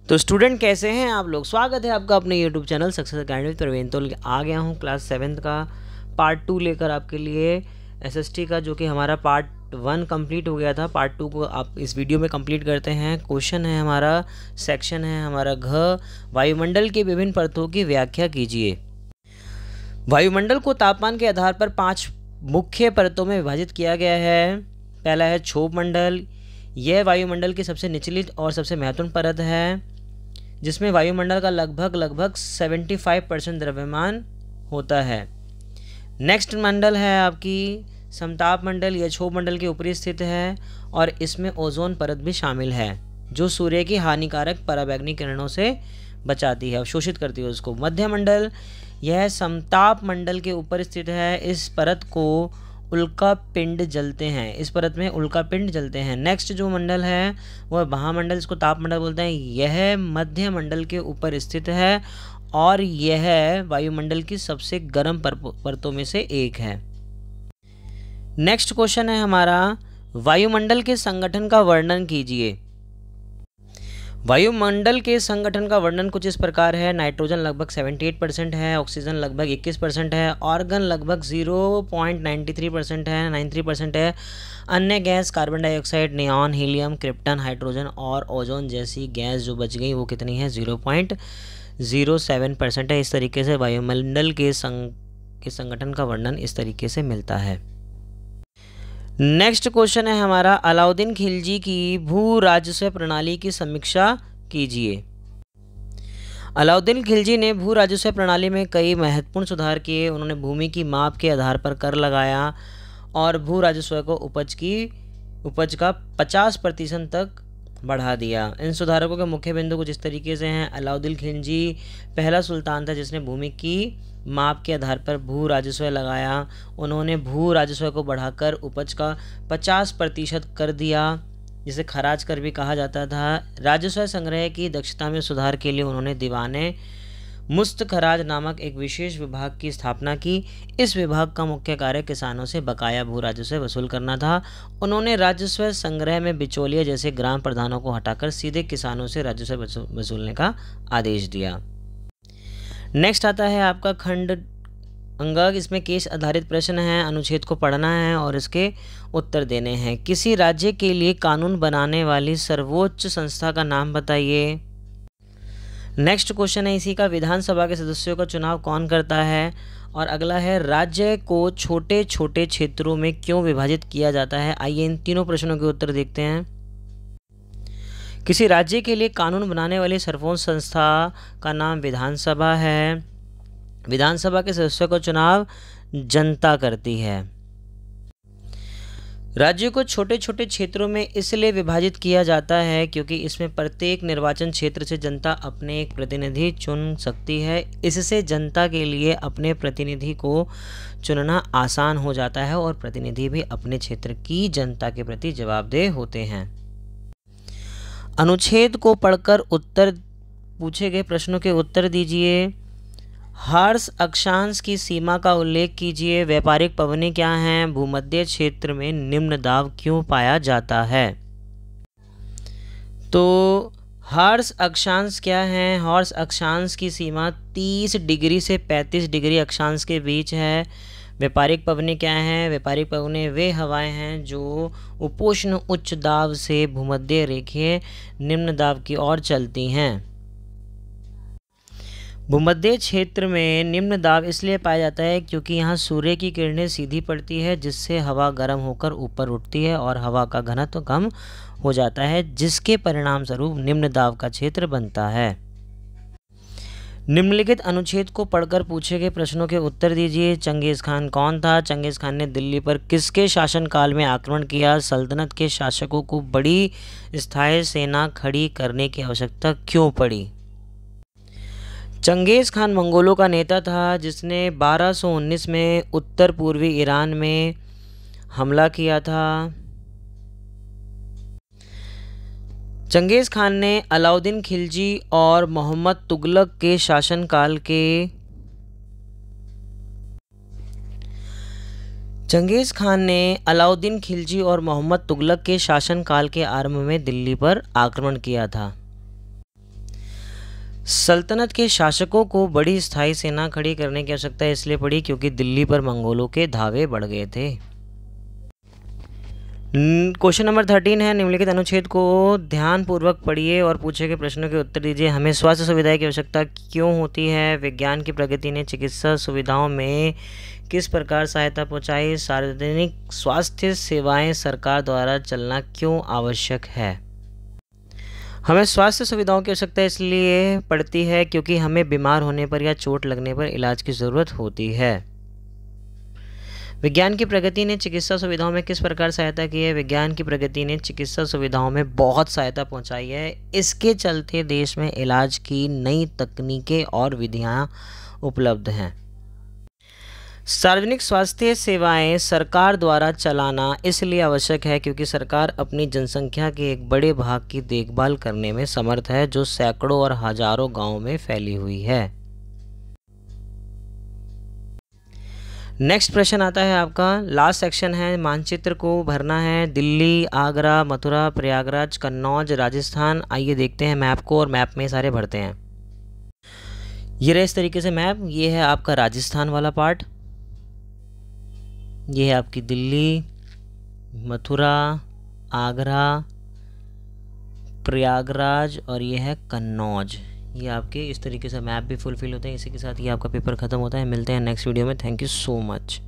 तो स्टूडेंट कैसे हैं आप लोग। स्वागत है आपका अपने YouTube channel success academy with Praveen. तो आ गया हूँ क्लास 7th का पार्ट 2 लेकर आपके लिए एसएसटी का, जो कि हमारा पार्ट 1 कंप्लीट हो गया था। पार्ट 2 को आप इस वीडियो में कंप्लीट करते हैं। क्वेश्चन है हमारा, सेक्शन है हमारा घ, वायुमंडल की विभिन्न परतों की व्याख्या कीजिए। वायुमंडल को तापमान के आधार पर 5 मुख्य परतों में विभाजित किया गया है। पहला है क्षोभ मंडल। यह वायुमंडल की सबसे निचली और सबसे महत्वपूर्ण परत है, जिसमें वायुमंडल का लगभग 75% द्रव्यमान होता है। नेक्स्ट मंडल है आपकी समताप मंडल। यह क्षोभ मंडल के ऊपरी स्थित है और इसमें ओजोन परत भी शामिल है, जो सूर्य की हानिकारक पराबैंगनी किरणों से बचाती है, अवशोषित करती है उसको। मध्य मंडल, यह समताप मंडल के ऊपर स्थित है। इस परत को उल्का पिंड जलते हैं, इस परत में उल्का पिंड जलते हैं। नेक्स्ट जो मंडल है वह महामंडल, इसको ताप मंडल बोलते हैं। यह मध्य मंडल के ऊपर स्थित है और यह वायुमंडल की सबसे गर्म परतों में से एक है। नेक्स्ट क्वेश्चन है हमारा, वायुमंडल के संगठन का वर्णन कीजिए। वायुमंडल के संगठन का वर्णन कुछ इस प्रकार है। नाइट्रोजन लगभग 78% है, ऑक्सीजन लगभग 21% है, ऑर्गन लगभग 0.93% है, 93% है। अन्य gas carbon dioxide, neon, helium, krypton, hydrogen और ओजोन जैसी गैस जो बच गई वो कितनी है, 0.07% है। इस तरीके से वायुमंडल के संगठन का वर्णन इस तरीके से मिलता है। नेक्स्ट क्वेश्चन है हमारा, अलाउद्दीन खिलजी की भू राजस्व प्रणाली की समीक्षा कीजिए। अलाउद्दीन खिलजी ने भू राजस्व प्रणाली में कई महत्वपूर्ण सुधार किए। उन्होंने भूमि की माप के आधार पर कर लगाया और भू राजस्व को उपज का 50% तक बढ़ा दिया। इन सुधारकों के मुख्य बिंदु कुछ इस तरीके से हैं। अलाउद्दीन खिलजी पहला सुल्तान था जिसने भूमि की माप के आधार पर भू राजस्व लगाया। उन्होंने भू राजस्व को बढ़ाकर उपज का 50% कर दिया, जिसे खराज कर भी कहा जाता था। राजस्व संग्रह की दक्षता में सुधार के लिए उन्होंने दीवाने मुस्त खराज नामक एक विशेष विभाग की स्थापना की। इस विभाग का मुख्य कार्य किसानों से बकाया भू राजस्व वसूल करना था। उन्होंने राजस्व संग्रह में बिचौलिए जैसे ग्राम प्रधानों को हटाकर सीधे किसानों से राजस्व वसूलने का आदेश दिया। नेक्स्ट आता है आपका खंड अंग। इसमें केस आधारित प्रश्न है, अनुच्छेद को पढ़ना है और इसके उत्तर देने हैं। किसी राज्य के लिए कानून बनाने वाली सर्वोच्च संस्था का नाम बताइए। नेक्स्ट क्वेश्चन है इसी का, विधानसभा के सदस्यों का चुनाव कौन करता है। और अगला है, राज्य को छोटे छोटे क्षेत्रों में क्यों विभाजित किया जाता है। आइए इन तीनों प्रश्नों के उत्तर देखते हैं। किसी राज्य के लिए कानून बनाने वाली सर्वोच्च संस्था का नाम विधानसभा है। विधानसभा के सदस्यों का चुनाव जनता करती है। राज्य को छोटे छोटे क्षेत्रों में इसलिए विभाजित किया जाता है क्योंकि इसमें प्रत्येक निर्वाचन क्षेत्र से जनता अपने एक प्रतिनिधि चुन सकती है। इससे जनता के लिए अपने प्रतिनिधि को चुनना आसान हो जाता है और प्रतिनिधि भी अपने क्षेत्र की जनता के प्रति जवाबदेह होते हैं। अनुच्छेद को पढ़कर उत्तर पूछे गए प्रश्नों के उत्तर दीजिए। हर्ष अक्षांश की सीमा का उल्लेख कीजिए। व्यापारिक पवनें क्या हैं। भूमध्य क्षेत्र में निम्न दाब क्यों पाया जाता है। तो हर्ष अक्षांश क्या है। हर्ष अक्षांश की सीमा 30 डिग्री से 35 डिग्री अक्षांश के बीच है। व्यापारिक पवनें क्या हैं। व्यापारिक पवनें वे हवाएं हैं जो उपोष्ण उच्च दाब से भूमध्य रेखीय निम्न दाब की ओर चलती हैं। भूमध्य क्षेत्र में निम्न दाब इसलिए पाया जाता है क्योंकि यहाँ सूर्य की किरणें सीधी पड़ती है, जिससे हवा गर्म होकर ऊपर उठती है और हवा का घनत्व कम हो जाता है, जिसके परिणाम स्वरूप निम्न दाब का क्षेत्र बनता है। निम्नलिखित अनुच्छेद को पढ़कर पूछे गए प्रश्नों के उत्तर दीजिए। चंगेज खान कौन था। चंगेज खान ने दिल्ली पर किसके शासनकाल में आक्रमण किया। सल्तनत के शासकों को बड़ी स्थायी सेना खड़ी करने की आवश्यकता क्यों पड़ी। चंगेज खान मंगोलों का नेता था जिसने 1219 में उत्तर पूर्वी ईरान में हमला किया था। चंगेज खान ने अलाउद्दीन खिलजी और मोहम्मद तुगलक के शासनकाल के चंगेज खान ने अलाउद्दीन खिलजी और मोहम्मद तुगलक के शासनकाल के आरंभ में दिल्ली पर आक्रमण किया था। सल्तनत के शासकों को बड़ी स्थायी सेना खड़ी करने की आवश्यकता इसलिए पड़ी क्योंकि दिल्ली पर मंगोलों के धावे बढ़ गए थे। क्वेश्चन नंबर 13 है, निम्नलिखित अनुच्छेद को ध्यानपूर्वक पढ़िए और पूछे गए प्रश्नों के उत्तर दीजिए। हमें स्वास्थ्य सुविधाएं की आवश्यकता क्यों होती है? विज्ञान की प्रगति ने चिकित्सा सुविधाओं में किस प्रकार सहायता पहुंचाई? सार्वजनिक स्वास्थ्य सेवाएं सरकार द्वारा चलना क्यों आवश्यक है? हमें स्वास्थ्य सुविधाओं की आवश्यकता इसलिए पड़ती है क्योंकि हमें बीमार होने पर या चोट लगने पर इलाज की ज़रूरत होती है। विज्ञान की प्रगति ने चिकित्सा सुविधाओं में किस प्रकार सहायता की है? विज्ञान की प्रगति ने चिकित्सा सुविधाओं में बहुत सहायता पहुंचाई है। इसके चलते देश में इलाज की नई तकनीकें और विधियां उपलब्ध हैं। सार्वजनिक स्वास्थ्य सेवाएं सरकार द्वारा चलाना इसलिए आवश्यक है क्योंकि सरकार अपनी जनसंख्या के एक बड़े भाग की देखभाल करने में समर्थ है, जो सैकड़ों और हजारों गांवों में फैली हुई है। नेक्स्ट प्रश्न आता है आपका, लास्ट सेक्शन है, मानचित्र को भरना है। दिल्ली, आगरा, मथुरा, प्रयागराज, कन्नौज, राजस्थान। आइए देखते हैं मैप को और मैप में सारे भरते हैं। ये रहे इस तरीके से मैप। ये है आपका राजस्थान वाला पार्ट, ये है आपकी दिल्ली, मथुरा, आगरा, प्रयागराज और ये है कन्नौज। ये आपके इस तरीके से मैप भी फुलफिल होते हैं। इसी के साथ ये आपका पेपर ख़त्म होता है। मिलते हैं नेक्स्ट वीडियो में। Thank you so much.